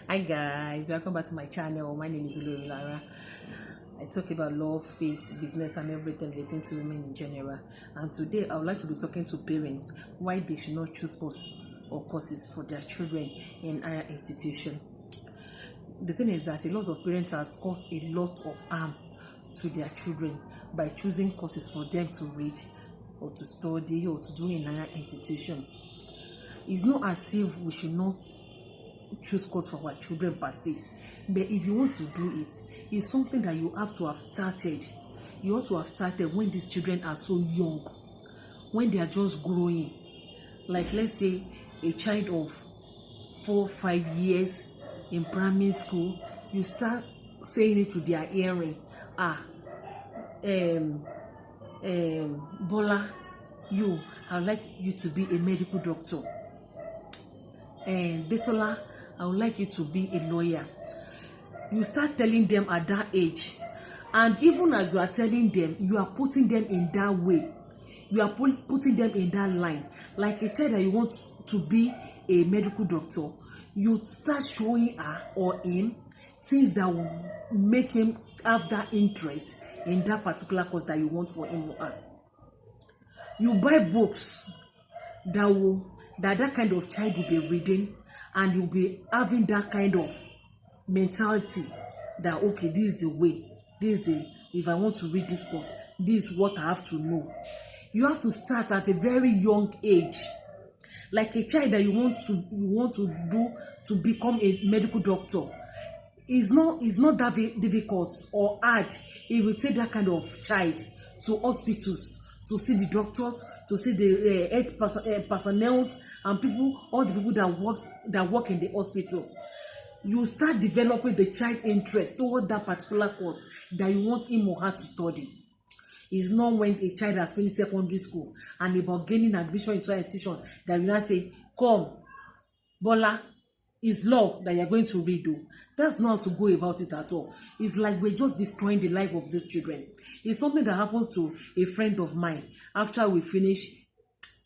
Hi guys, welcome back to my channel. My name is Olori Lara. I talk about love, faith, business and everything relating to women in general. And today I would like to be talking to parents why they should not choose course or courses for their children in higher institution. The thing is that a lot of parents has caused a lot of harm to their children by choosing courses for them to read or to study or to do in higher institution. It's not as if we should not choose course for our children per se, but if you want to do it, it's something that you have to have started. You ought to have started when these children are so young, when they are just growing. Like let's say a child of 4-5 years in primary school, you start saying it to their hearing, Bola, I'd like you to be a medical doctor. Desola, I would like you to be a lawyer. You start telling them at that age, and even as you are telling them, you are putting them in that way. You are putting them in that line. Like a child that you want to be a medical doctor, you start showing her or him things that will make him have that interest in that particular course that you want for him or her. You buy books that kind of child will be reading, and you'll be having that kind of mentality that okay, this is the way, if I want to read this course, this is what I have to know. You have to start at a very young age. Like a child that you want to do to become a medical doctor, it's not that difficult or hard if you take that kind of child to hospitals to see the doctors, to see the health personnel and all the people that work in the hospital. You start developing the child interest toward that particular course that you want him or her to study. It's not when a child has finished secondary school and about gaining admission into an institution that you now say, come, Bola, it's law that you're going to read. That's not how to go about it at all. It's like we're just destroying the life of these children. It's something that happens to a friend of mine after we finish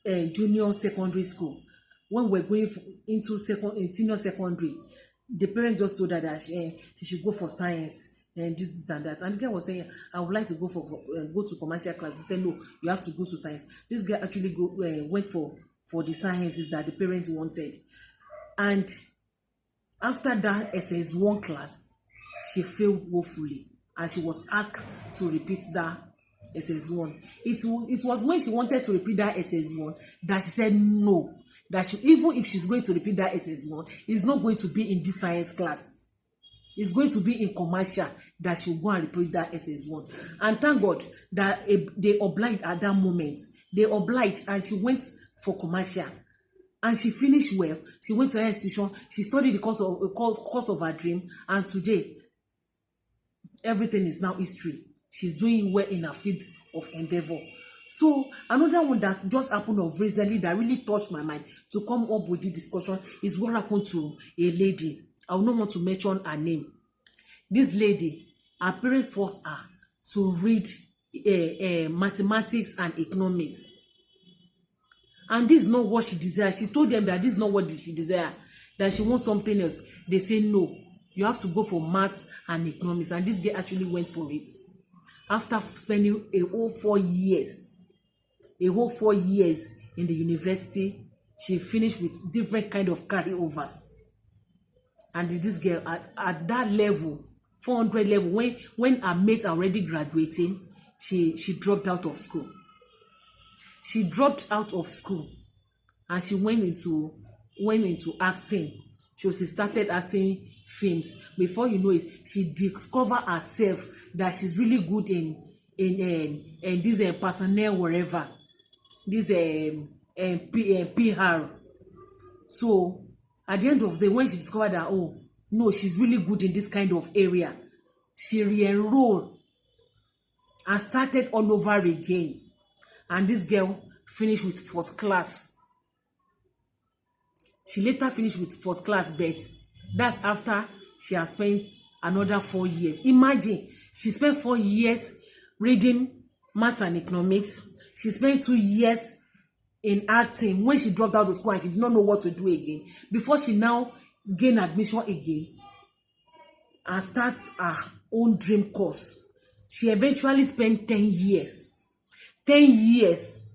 junior secondary school. When we're going into senior secondary, the parent just told her that she should go for science and this and that. And the girl was saying, I would like to go to commercial class. They said, no, you have to go to science. This girl actually went for the sciences that the parents wanted. And after that SS1 class, she failed woefully, and she was asked to repeat that SS1. It was when she wanted to repeat that SS1 that she said no, that even if she's going to repeat that SS1, it's not going to be in this science class. It's going to be in commercial that she'll go and repeat that SS1. And thank God that they obliged at that moment. They obliged, and she went for commercial. And she finished well. She went to her institution. She studied the course of her dream. And today, everything is now history. She's doing well in her field of endeavor. So another one that just happened of recently that really touched my mind to come up with the discussion is what happened to a lady. I will not want to mention her name. This lady, her parents forced her to read mathematics and economics. And this is not what she desired. She told them that this is not what she desired, that she wants something else. They say no, you have to go for maths and economics. And this girl actually went for it. After spending a whole 4 years in the university, she finished with different kind of carryovers. And this girl at that level, 400 level, when her mates are already graduating, she dropped out of school. She dropped out of school and she went into acting. She started acting films. Before you know it, she discovered herself that she's really good in this personnel wherever, this PR. So at the end of the day, when she discovered that, oh no, she's really good in this kind of area, she re-enrolled and started all over again. And this girl finished with first class. She later finished with first class, but that's after she has spent another 4 years. Imagine, she spent 4 years reading maths and economics. She spent 2 years in acting when she dropped out of school and she did not know what to do again. Before she now gain admission again and start her own dream course. She eventually spent 10 years. 10 years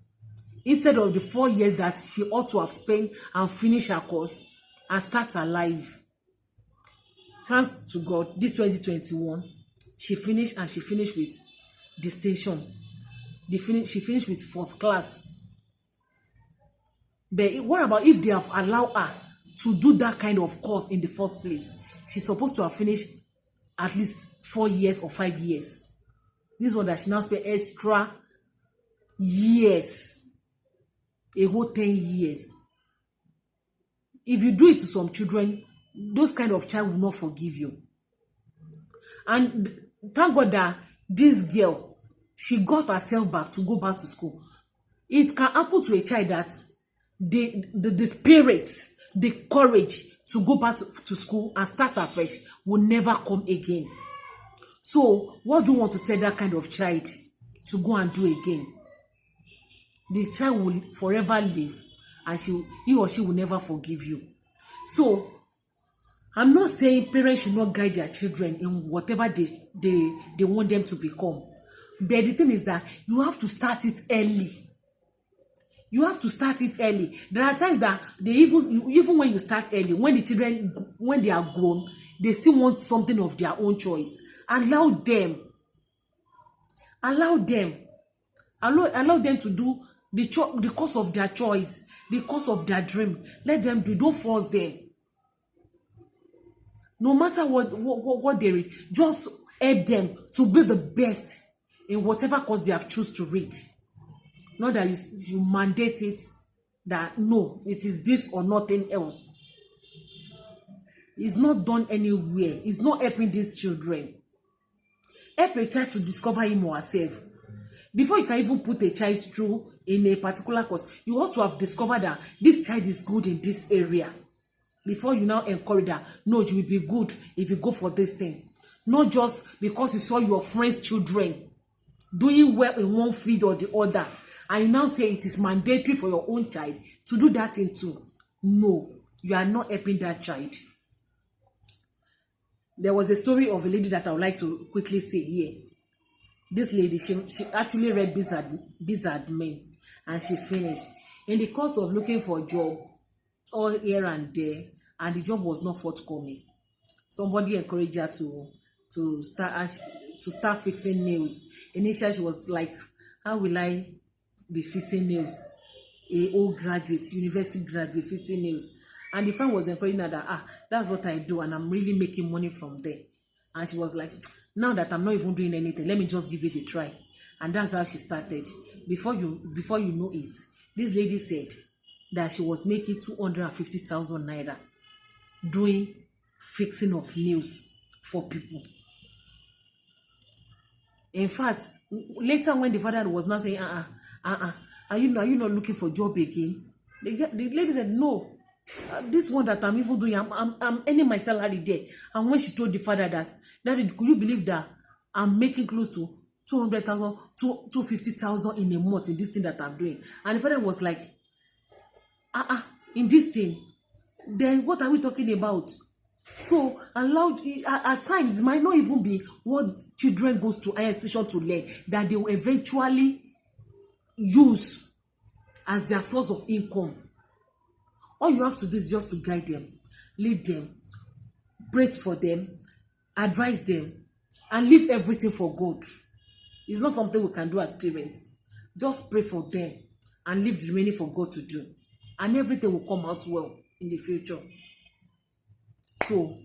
instead of the 4 years that she ought to have spent and finish her course and start her life. Thanks to God, this 2021, she finished with distinction. She finished with first class. But what about if they have allowed her to do that kind of course in the first place? She's supposed to have finished at least 4 years or 5 years. This one that she now spent extra years, a whole 10 years. If you do it to some children, those kind of child will not forgive you. And thank God that this girl, she got herself back to go back to school. It can happen to a child that the spirit, the courage to go back to school and start afresh will never come again. So what do you want to tell that kind of child to go and do again? The child will forever live, and he or she will never forgive you. So I'm not saying parents should not guide their children in whatever they want them to become. But the thing is that you have to start it early. You have to start it early. There are times that even when you start early, when the children, when they are grown, they still want something of their own choice. Allow them. Allow them to do the course of their choice, the course of their dream. Let them do. Don't force them. No matter what they read, just help them to be the best in whatever course they have choose to read. Not that you mandate it, that no, it is this or nothing else. It's not done anywhere. It's not helping these children. Help a child to discover him or herself. Before you can even put a child through in a particular course, you ought to have discovered that this child is good in this area. Before you now encourage that, no, you will be good if you go for this thing. Not just because you saw your friends' children doing well in one field or the other, and you now say it is mandatory for your own child to do that thing too. No, you are not helping that child. There was a story of a lady that I would like to quickly say here. This lady, she actually read Bizard Men, and she finished. In the course of looking for a job all here and there, and the job was not forthcoming, somebody encouraged her to start fixing nails. Initially, she was like, how will I be fixing nails? A old graduate, university graduate, fixing nails. And the friend was encouraging her that, that's what I do, and I'm really making money from there. And she was like, now that I'm not even doing anything, let me just give it a try. And that's how she started. Before you know it, this lady said that she was making 250,000 naira doing fixing of nails for people. In fact, later when the father was not saying, are you not looking for a job again? The lady said, no. This one that I'm even doing, I'm earning my salary there. And when she told the father that, Daddy, could you believe that I'm making close to 200,000, 250,000 in a month in this thing that I'm doing? And the father was like, in this thing, then what are we talking about? So at times it might not even be what children goes to higher institution to learn that they will eventually use as their source of income. All you have to do is just to guide them, lead them, pray for them, advise them, and leave everything for God. It's not something we can do as parents. Just pray for them and leave the remaining for God to do. And everything will come out well in the future. So,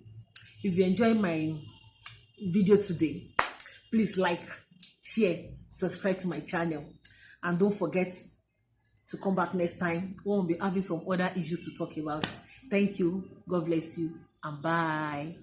if you enjoy my video today, please like, share, subscribe to my channel. And don't forget to come back next time. We'll be having some other issues to talk about. Thank you. God bless you. And bye.